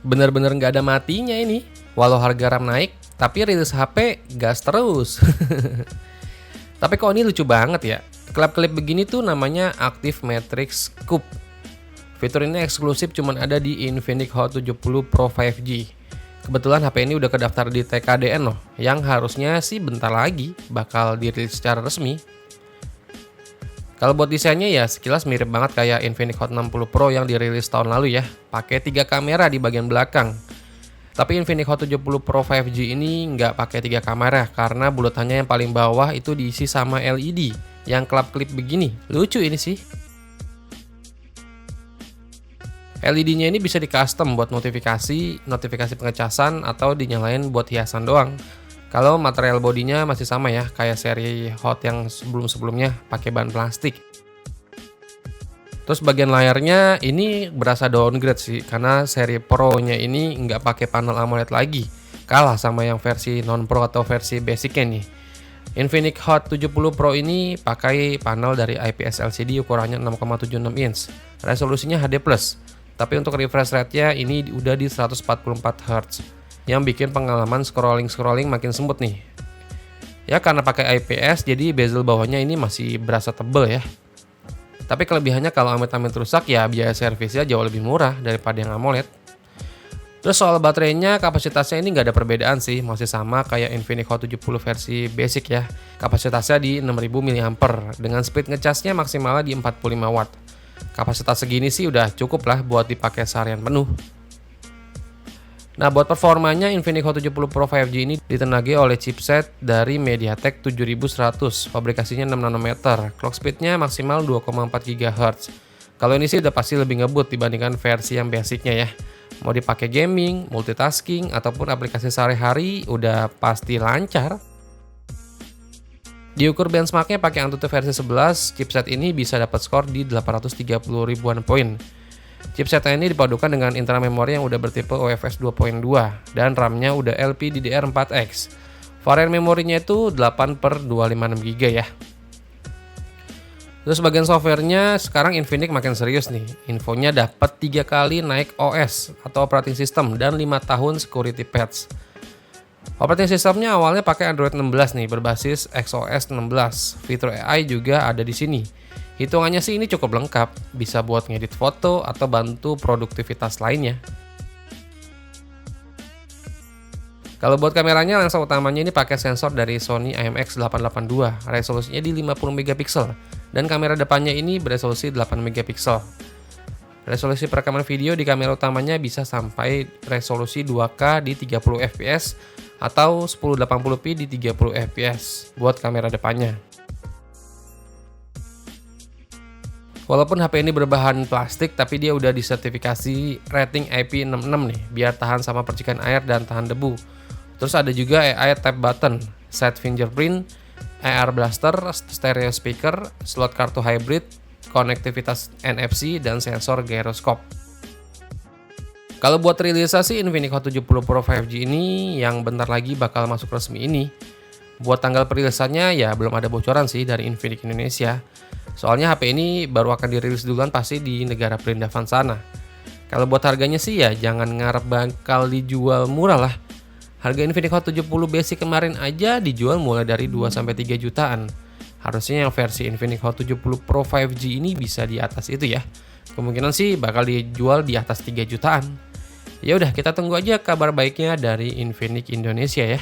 Bener-bener nggak ada matinya ini. Walau harga RAM naik, tapi rilis HP gas terus. Tapi kok ini lucu banget ya. Klip-klip begini tuh namanya Active Matrix Coupe. Fitur ini eksklusif cuman ada di Infinix Hot 70 Pro 5G. Kebetulan HP ini udah kedaftar di TKDN loh, yang harusnya sih bentar lagi bakal dirilis secara resmi. Kalau buat desainnya ya sekilas mirip banget kayak Infinix Hot 60 Pro yang dirilis tahun lalu ya, pakai 3 kamera di bagian belakang. Tapi Infinix Hot 70 Pro 5G ini nggak pakai 3 kamera karena bulatannya yang paling bawah itu diisi sama LED yang kelap-kelip begini. Lucu ini sih. LED-nya ini bisa di custom buat notifikasi pengecasan atau dinyalain buat hiasan doang. Kalau material bodinya masih sama ya, kayak seri Hot yang sebelum-sebelumnya pakai bahan plastik. Terus bagian layarnya ini berasa downgrade sih, karena seri Pro-nya ini nggak pakai panel AMOLED lagi. Kalah sama yang versi non-Pro atau versi basicnya nih. Infinix Hot 70 Pro ini pakai panel dari IPS LCD ukurannya 6,76 inch. Resolusinya HD+. Tapi untuk refresh rate-nya ini udah di 144 Hz. Yang bikin pengalaman scrolling makin semut nih. Ya karena pakai IPS jadi bezel bawahnya ini masih berasa tebel ya. Tapi kelebihannya kalau amit-amit rusak ya biaya servisnya jauh lebih murah daripada yang AMOLED. Terus soal baterainya, kapasitasnya ini nggak ada perbedaan sih, masih sama kayak Infinix Hot 70 versi basic ya. Kapasitasnya di 6000 mAh dengan speed ngecasnya maksimalnya di 45 watt. Kapasitas segini sih udah cukup lah buat dipakai seharian penuh. Nah, buat performanya Infinix Hot 70 Pro 5G ini ditenagai oleh chipset dari MediaTek 7100, fabrikasinya 6 nanometer, clock speednya maksimal 2,4 GHz. Kalau ini sih udah pasti lebih ngebut dibandingkan versi yang basicnya ya. Mau dipakai gaming, multitasking, ataupun aplikasi sehari-hari udah pasti lancar. Diukur benchmarknya pakai Antutu versi 11, chipset ini bisa dapat skor di 830 ribuan poin. Chipset ini dipadukan dengan internal memori yang udah bertipe UFS 2.2 dan RAM-nya udah LPDDR4X. Varian memorinya itu 8/256GB ya. Terus bagian softwarenya sekarang Infinix makin serius nih. Infonya dapat 3 kali naik OS atau operating system dan 5 tahun security patch. Operating systemnya awalnya pakai Android 16 nih berbasis XOS 16. Fitur AI juga ada di sini. Hitungannya sih ini cukup lengkap, bisa buat ngedit foto atau bantu produktivitas lainnya. Kalau buat kameranya, lensa utamanya ini pakai sensor dari Sony IMX882, resolusinya di 50 megapiksel, dan kamera depannya ini beresolusi 8 megapiksel. Resolusi perekaman video di kamera utamanya bisa sampai resolusi 2K di 30 fps atau 1080p di 30 fps buat kamera depannya. Walaupun HP ini berbahan plastik, tapi dia udah disertifikasi rating IP66 nih, biar tahan sama percikan air dan tahan debu. Terus ada juga AI tap button, side fingerprint, AR blaster, stereo speaker, slot kartu hybrid, konektivitas NFC, dan sensor gyroscope. Kalau buat rilisasi Infinix Hot 70 Pro 5G ini yang bentar lagi bakal masuk resmi ini, buat tanggal perilisannya ya belum ada bocoran sih dari Infinix Indonesia. Soalnya HP ini baru akan dirilis duluan pasti di negara perindavan sana. Kalau buat harganya sih ya jangan ngarep bakal dijual murah lah. Harga Infinix Hot 70 basic kemarin aja dijual mulai dari 2-3 jutaan. Harusnya yang versi Infinix Hot 70 Pro 5G ini bisa di atas itu ya. Kemungkinan sih bakal dijual di atas 3 jutaan. Ya udah kita tunggu aja kabar baiknya dari Infinix Indonesia ya.